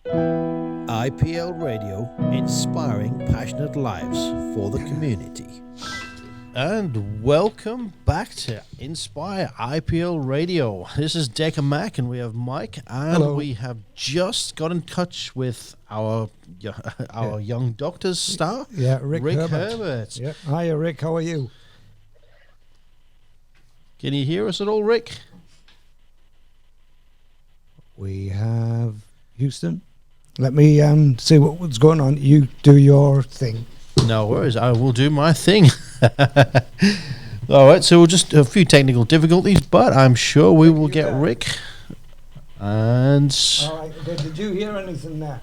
IPL Radio, inspiring passionate lives for the community. And welcome back to Inspire IPL Radio. This is Decka Mac and we have Mike, and Hello. We have just got in touch with our Young Doctors star, Ric Herbert. Yeah. Hiya, Rick. How are you? Can you hear us at all, Rick? We have Houston. Let me see what's going on. You do your thing. No worries, I will do my thing. All right, so we'll just a few technical difficulties, but I'm sure we will get Rick. And all right, okay. Did you hear anything there?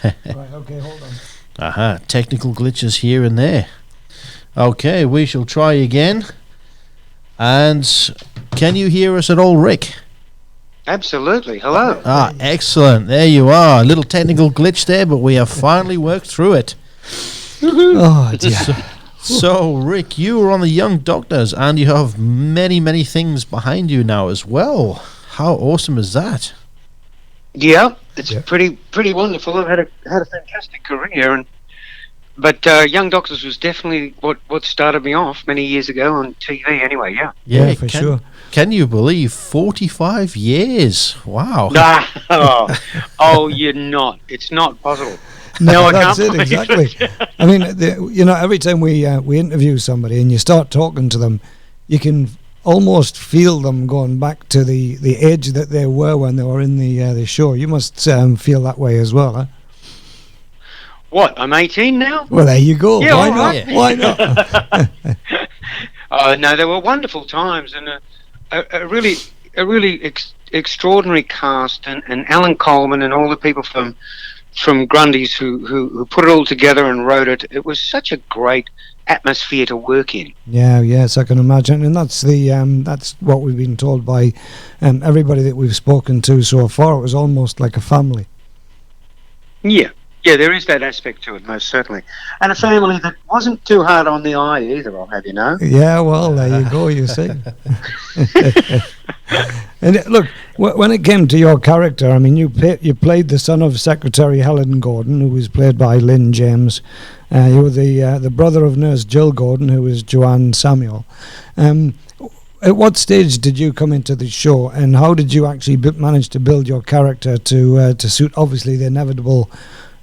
Right, okay, hold on. Technical glitches here and there. Okay, we shall try again. And can you hear us at all, Rick? Absolutely. Hello. Excellent. There you are. A little technical glitch there, but we have finally worked through it. Oh, dear. So, Rick, you were on the Young Doctors, and you have many, many things behind you now as well. How awesome is that? Yeah, it's pretty wonderful. I've had a fantastic career, but Young Doctors was definitely what started me off many years ago on TV. Anyway, yeah, for sure. Can you believe 45 years? Wow. Oh, you're not. It's not possible. No, that's it, exactly. I mean, every time we interview somebody and you start talking to them, you can almost feel them going back to the age that they were when they were in the show. You must feel that way as well, huh? What, I'm 18 now? Well, there you go. Yeah, Why not? Why not? No, they were wonderful times, and a really extraordinary cast, and Alan Coleman and all the people from Grundy's who put it all together and wrote it. It was such a great atmosphere to work in. Yes, I can imagine, and that's what we've been told by everybody that we've spoken to so far. It was almost like a family. Yeah, there is that aspect to it, most certainly. And a family that wasn't too hard on the eye either, I'll have you know. Yeah, well, there you go, you see. And look, when it came to your character, I mean, you played the son of Secretary Helen Gordon, who was played by Lynn James. You were the brother of Nurse Jill Gordon, who was Joanne Samuel. At what stage did you come into the show, and how did you actually manage to build your character to suit, obviously, the inevitable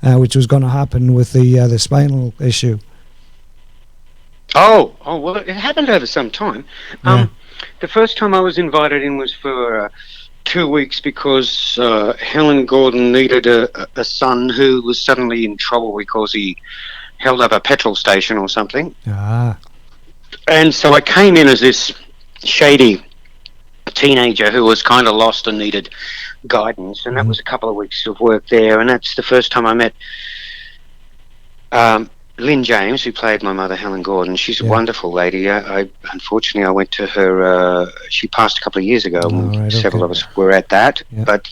which was going to happen with the spinal issue? Oh, well, it happened over some time. The first time I was invited in was for 2 weeks because Helen Gordon needed a son who was suddenly in trouble because he held up a petrol station or something. And so I came in as this shady teenager who was kind of lost and needed guidance, and that was a couple of weeks of work there, and that's the first time I met Lynn James, who played my mother Helen Gordon. She's a wonderful lady. Unfortunately I went to her, she passed a couple of years ago, and several of us were at that, but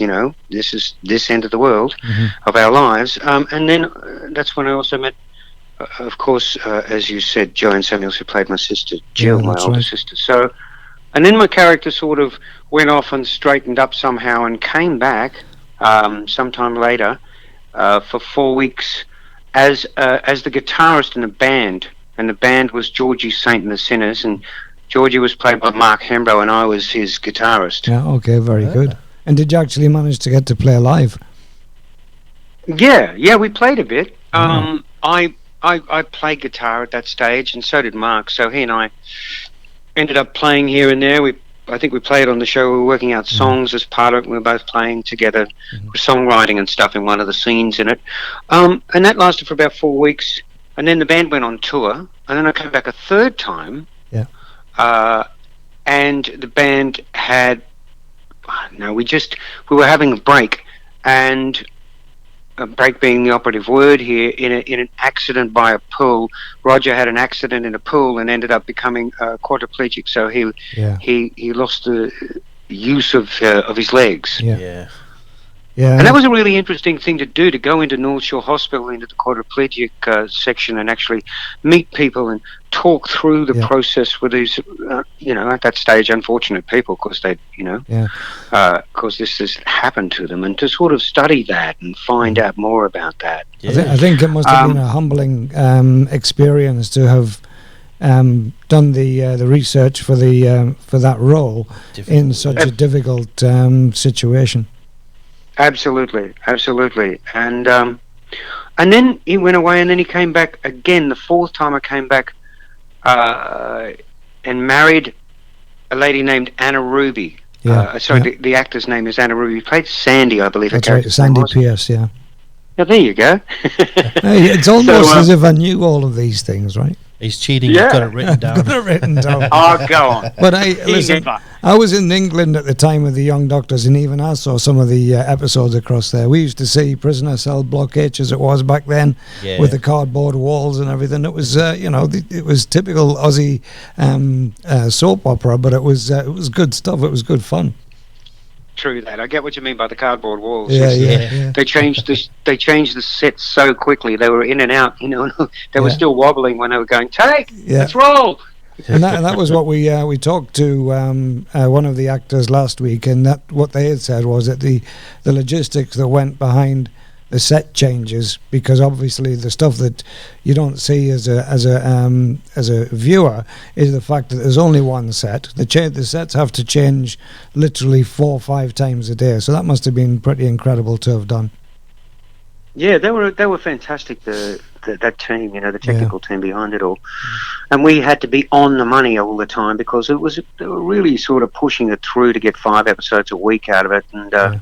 this is this end of the world of our lives, and then that's when I also met of course as you said, Joanne Samuels, who played my sister Jill, my older sister. So, and then my character sort of went off and straightened up somehow and came back sometime later for 4 weeks as the guitarist in a band, and the band was Georgie Saint and the Sinners, and Georgie was played by Mark Hembrow, and I was his guitarist. Yeah, okay, very good. And did you actually manage to get to play live? Yeah, we played a bit. I played guitar at that stage, and so did Mark. So he and I ended up playing here and there. I think we played on the show. We were working out songs as part of it. We were both playing together, songwriting and stuff in one of the scenes in it. And that lasted for about 4 weeks. And then the band went on tour. And then I came back a third time. Yeah. And the band had... we were having a break. And... break being the operative word here, in an accident by a pool. Roger had an accident in a pool and ended up becoming quadriplegic, so he lost the use of his legs. And that was a really interesting thing to do, to go into North Shore Hospital, into the quadriplegic section, and actually meet people and talk through the process with these, at that stage, unfortunate people, because they, because this has happened to them, and to sort of study that and find out more about that. I think it must have been a humbling experience to have done the research for that role in such a difficult situation. Absolutely, and then he went away, and then he came back again. The fourth time I came back, and married a lady named Anna Ruby. The actor's name is Anna Ruby. He played Sandy, I believe. That's right, Sandy Pierce. Yeah. Yeah, there you go. Hey, it's almost as if I knew all of these things, right? He's cheating. Yeah. He's got it written down. Got it written down. Oh, go on. But listen, I was in England at the time with the Young Doctors, and even I saw some of the episodes across there. We used to see Prisoner Cell Block H, as it was back then, with the cardboard walls and everything. It was, it was typical Aussie soap opera, but it was good stuff. It was good fun. True that. I get what you mean by the cardboard walls. Yeah. They changed the sets so quickly. They were in and out. They were still wobbling when they were going. Let's roll. And that was what we talked to one of the actors last week, and that what they had said was that the logistics that went behind the set changes, because obviously the stuff that you don't see as a viewer is the fact that there's only one set. The sets have to change literally 4 or 5 times a day, so that must have been pretty incredible to have done. Yeah, they were fantastic. That team, the technical team behind it all, and we had to be on the money all the time, because they were really sort of pushing it through to get 5 episodes a week out of it, and.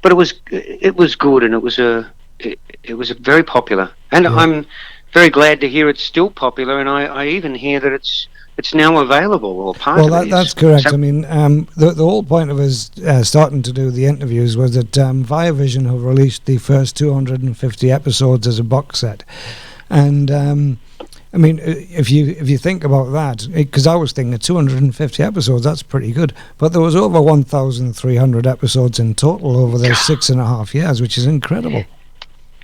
But it was good, and it was very popular, and I'm very glad to hear it's still popular, and I even hear that it's now available, or part of it. Well, that's correct. I mean, the whole point of us starting to do the interviews was that Viavision have released the first 250 episodes as a box set, and I mean, if you think about that, because I was thinking 250 episodes, that's pretty good. But there was over 1,300 episodes in total over those 6.5 years, which is incredible.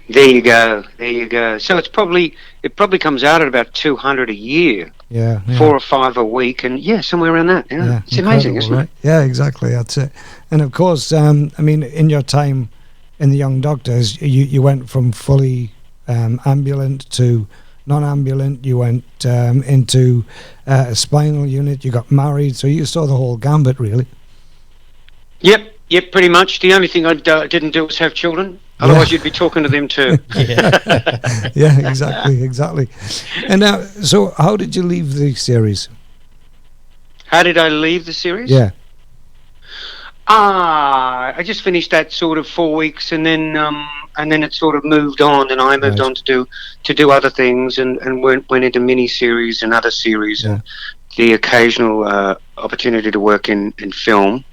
There you go. So it probably comes out at about 200 a year. Yeah. 4 or 5 a week, and somewhere around that. Yeah, it's amazing, isn't it? Yeah, exactly. That's it. And of course, I mean, in your time in the Young Doctors, you went from fully ambulant to non-ambulant, you went into a spinal unit, you got married, so you saw the whole gambit, really. Yep, pretty much. The only thing I didn't do was have children, otherwise you'd be talking to them too. Yeah, exactly. And now, so how did you leave the series? How did I leave the series? Yeah. I just finished that sort of 4 weeks, and then it sort of moved on, and I moved on to do other things, and went into mini-series and other series, and the occasional opportunity to work in film.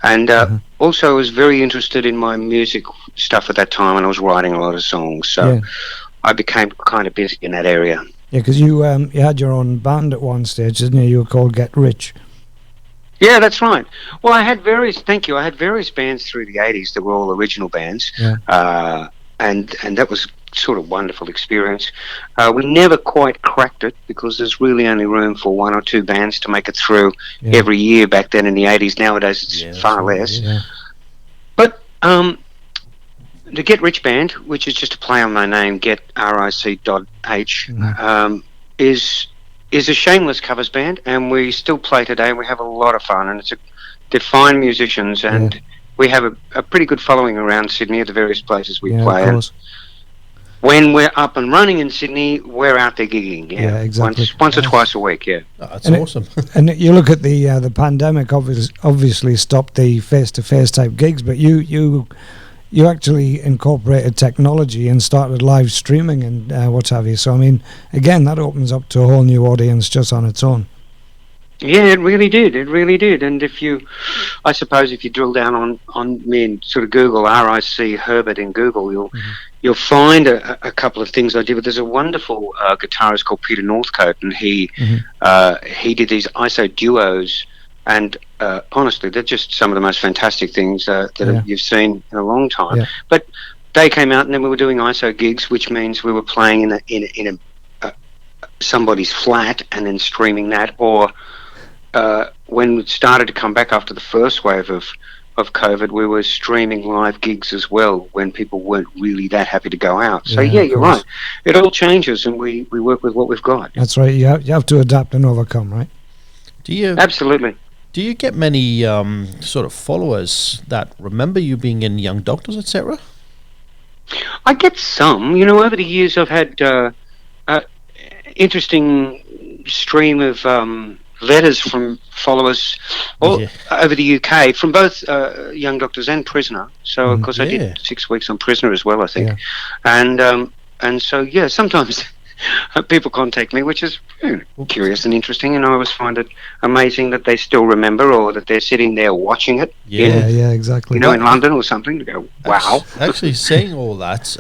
And also I was very interested in my music stuff at that time, and I was writing a lot of songs, so I became kind of busy in that area. Yeah, because you had your own band at one stage, didn't you? You were called Get Rich. Yeah, that's right. Well, I had various bands through the 80s that were all original bands, and that was sort of wonderful experience. We never quite cracked it, because there's really only room for 1 or 2 bands to make it through every year back then in the 80s. Nowadays it's far less. Yeah. But the Get Rich Band, which is just a play on my name, Get RIC.H, is a shameless covers band, and we still play today, and we have a lot of fun, and they're fine musicians, and we have a pretty good following around Sydney at the various places we play. Of course. When we're up and running in Sydney, we're out there gigging. Yeah, exactly. Once or twice a week. Yeah, that's awesome. And you look at the pandemic, obviously stopped the face-to-face type gigs, but you actually incorporated technology and started live streaming and what have you. So, I mean, again, that opens up to a whole new audience just on its own. Yeah, it really did. And I suppose if you drill down on me and sort of Google Ric Herbert in Google, you'll find a couple of things I did. But there's a wonderful guitarist called Peter Northcote, and he did these ISO duos. And honestly, they're just some of the most fantastic things that you've seen in a long time. Yeah. But they came out, and then we were doing ISO gigs, which means we were playing in somebody's flat and then streaming that, or when it started to come back after the first wave of COVID, we were streaming live gigs as well when people weren't really that happy to go out. So you're right. It all changes, and we work with what we've got. That's right. You have to adapt and overcome, right? Absolutely. Do you get many sort of followers that remember you being in Young Doctors, etc.? I get some. You know, over the years I've had interesting stream of letters from followers over the UK from both Young Doctors and Prisoner. So of course I did 6 weeks on Prisoner as well, I think. And so sometimes people contact me, which is curious and interesting, and I always find it amazing that they still remember, or that they're sitting there watching it exactly, in London or something, to go, wow. Actually, saying all that,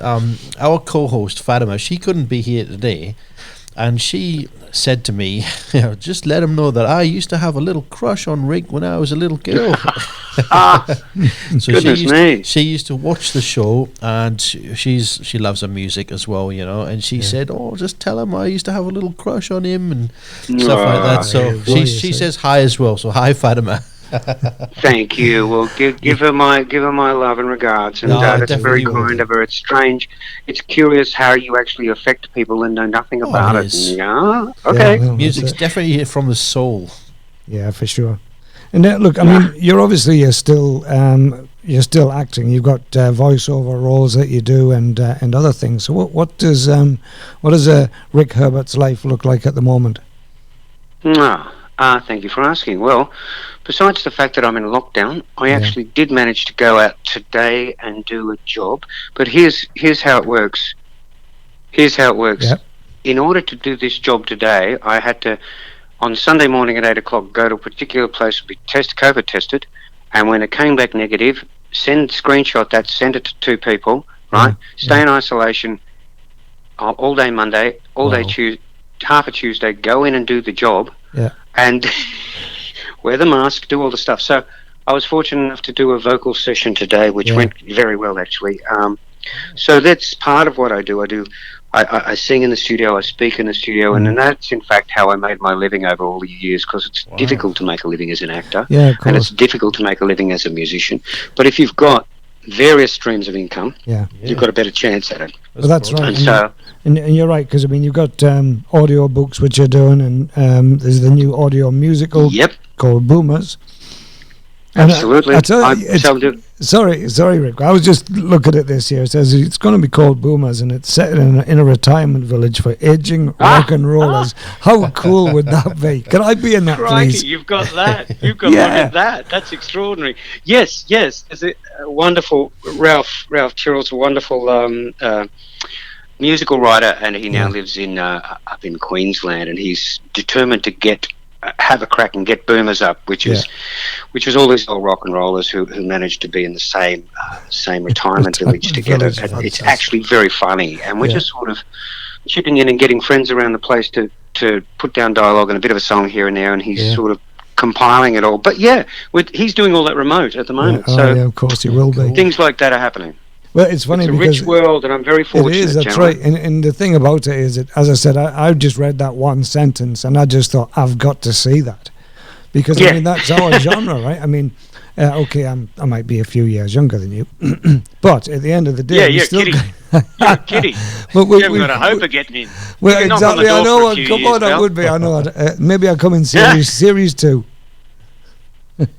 our co-host Fatima, she couldn't be here today, and she said to me, just let him know that I used to have a little crush on Rick when I was a little girl. So she used to watch the show, and she loves her music as well, and she said, just tell him I used to have a little crush on him and stuff like that. So she says hi as well. So hi, Fatima. Thank you. Well, give her my love and regards, and that's very kind of her. It's strange, it's curious how you actually affect people and know nothing about it. Music's definitely from the soul. Yeah, for sure. And look, I mean, you're still acting. You've got voiceover roles that you do, and other things. So what does Ric Herbert's life look like at the moment? Thank you for asking. Well, besides the fact that I'm in lockdown, I actually did manage to go out today and do a job. But here's how it works. Yep. In order to do this job today, I had to, on Sunday morning at 8 o'clock, go to a particular place to be COVID tested. And when it came back negative, screenshot that, send it to 2 people, right? Stay in isolation all day Monday, all day Tuesday, half a Tuesday, go in and do the job. Yeah. And wear the mask, do all the stuff. So I was fortunate enough to do a vocal session today, which went very well, actually. So that's part of what I do. I sing in the studio, I speak in the studio, and that's in fact how I made my living over all the years, because it's difficult to make a living as an actor, and it's difficult to make a living as a musician. But if you've got various streams of income, you've got a better chance at it. Well, that's right. And and you're right, because I mean, you've got audio books which you're doing, and there's the new audio musical called Boomers. And absolutely. Sorry, Rick. I was just looking at this here. It says it's going to be called Boomers, and it's set in a retirement village for aging rock and rollers. How cool would that be? Can I be in that, please? You've got that. You've got look at that. That's extraordinary. Yes. There's a wonderful Ralph Chirrell's a wonderful musical writer, and he now lives in up in Queensland, and he's determined to have a crack and get Boomers up, which is all these old rock and rollers who managed to be in the same retirement village together. It's actually very funny, and we're just sort of chipping in and getting friends around the place to put down dialogue and a bit of a song here and there, and he's sort of compiling it all. But he's doing all that remote at the moment. Of course he will be. Things like that are happening. Well, it's funny because it's a rich world, and I'm very fortunate. It is, that's right. And the thing about it is that, as I said, I just read that one sentence, and I just thought, I've got to see that. Because, I mean, that's our genre, right? I mean, I might be a few years younger than you, but at the end of the day... you're kidding. You're kidding. You haven't got a hope of getting in. Well, exactly, I know. Come on, I would be. I know. Maybe I'll come in series 2.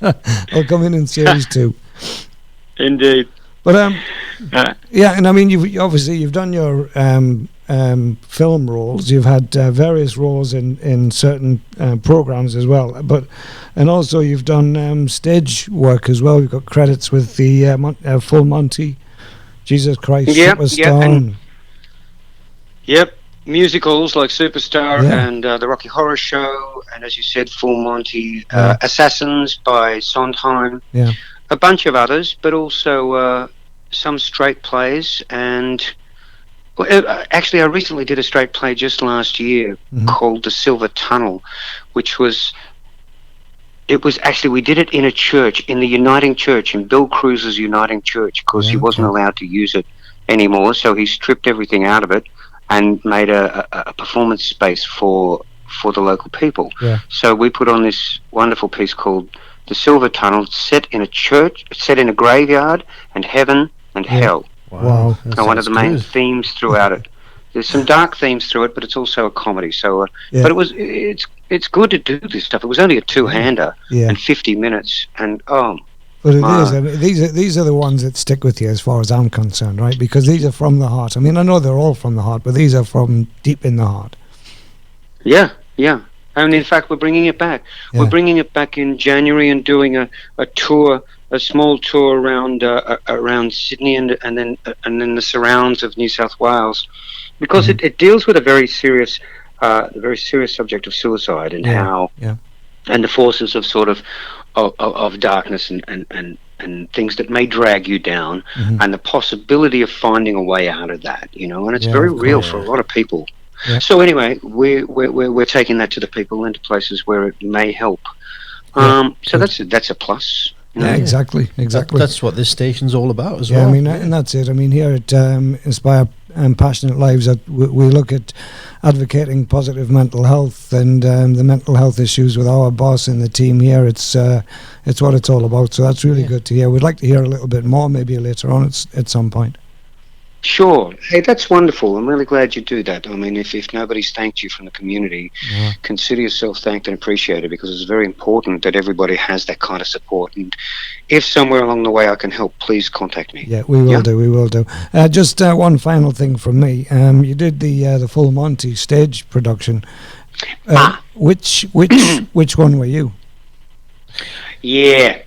I'll come in series 2. Indeed. But and I mean, you've done your film roles. You've had various roles in certain programs as well. And also you've done stage work as well. You've got credits with the Full Monty, Jesus Christ Superstar. Musicals like Superstar and the Rocky Horror Show, and as you said, Full Monty, Assassins by Sondheim. Yeah. A bunch of others, but also some straight plays. And actually, I recently did a straight play just last year called The Silver Tunnel, which was we did it in a church, in the Uniting Church, in Bill Cruz's Uniting Church, because he wasn't allowed to use it anymore, so he stripped everything out of it. and made a performance space for the local people. Yeah. So we put on this wonderful piece called The Silver Tunnel, set in a church, set in a graveyard, and heaven and hell. Wow. And one of the main themes throughout it. There's some dark themes through it, but it's also a comedy. So, but it's good to do this stuff. It was only a two-hander and 50 minutes, and But it is. I mean, these are the ones that stick with you, as far as I'm concerned, right? Because these are from the heart. I mean, I know they're all from the heart, but these are from deep in the heart. Yeah. And in fact, we're bringing it back. Yeah. We're bringing it back in January and doing a tour, a small tour around Sydney and then the surrounds of New South Wales, because it deals with a very serious subject of suicide and how and the forces of sort of darkness and things that may drag you down, and the possibility of finding a way out of that, and it's very real for a lot of people. Yeah. So anyway, we're taking that to the people and to places where it may help. So that's a plus. Yeah, exactly. That's what this station's all about as well. I mean, and that's it. I mean, here at Inspire Passionate Lives, we look at advocating positive mental health and the mental health issues with our boss and the team here. It's what it's all about. So that's really good to hear. We'd like to hear a little bit more, maybe later on at some point. Sure. Hey, that's wonderful. I'm really glad you do that. I mean, if nobody's thanked you from the community, consider yourself thanked and appreciated, because it's very important that everybody has that kind of support. And if somewhere along the way I can help, please contact me. Yeah, we will do. We will do. Just one final thing from me. You did the Full Monty stage production. Which one were you? Yeah.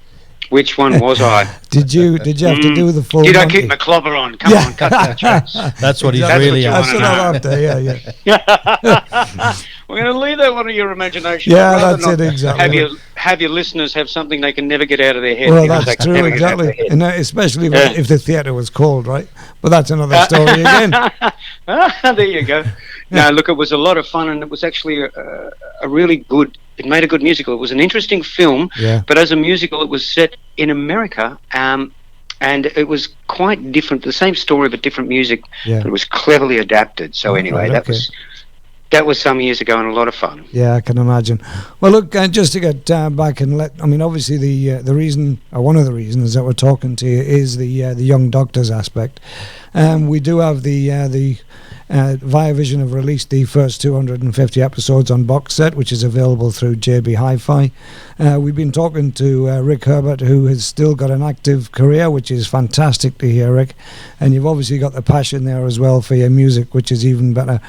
Which one was I? Did you have to do the full? Did I keep my clobber on? Come on, cut that tracks. That's what he's really after. That's what I'm after. Yeah. We're going to leave that one to your imagination. Yeah, that's it, exactly. Have your listeners have something they can never get out of their head. Well, that's true, exactly. And especially if the theatre was cold, right? But that's another story again. There you go. No, look, it was a lot of fun, and it was actually a really good. It made a good musical. It was an interesting film, but as a musical, it was set in America, and it was quite different. The same story, but different music. Yeah. But it was cleverly adapted. So anyway, that was some years ago and a lot of fun. Yeah, I can imagine. Well, look, just to get back and obviously the reason, or one of the reasons that we're talking to you is the young doctors aspect. We do have the Via Vision have released the first 250 episodes on box set, which is available through JB Hi-Fi. We've been talking to Ric Herbert, who has still got an active career, which is fantastic to hear, Rick. And you've obviously got the passion there as well for your music, which is even better.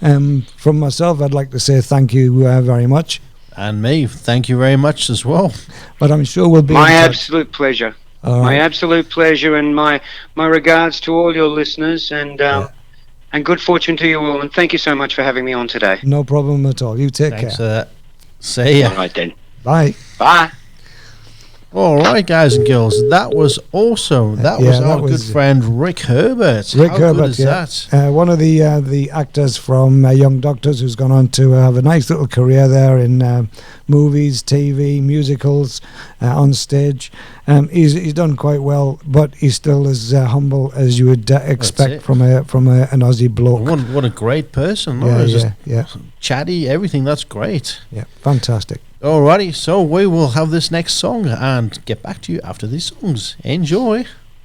From myself, I'd like to say thank you very much. And me, thank you very much as well. But I'm sure we'll be my absolute pleasure. My absolute pleasure, and my regards to all your listeners, and good fortune to you all, and thank you so much for having me on today. No problem at all. You take care. Thanks for that. See ya. All right then. Bye. Bye. All right, guys and girls, that was awesome. That was our good friend Ric Herbert. Ric Herbert, is that? One of the actors from Young Doctors, who's gone on to have a nice little career there in movies, TV, musicals, on stage. He's done quite well, but he's still as humble as you would expect from an Aussie bloke. What a great person! Yeah. Chatty, everything. That's great. Yeah, fantastic. Alrighty, so we will have this next song and get back to you after these songs. Enjoy.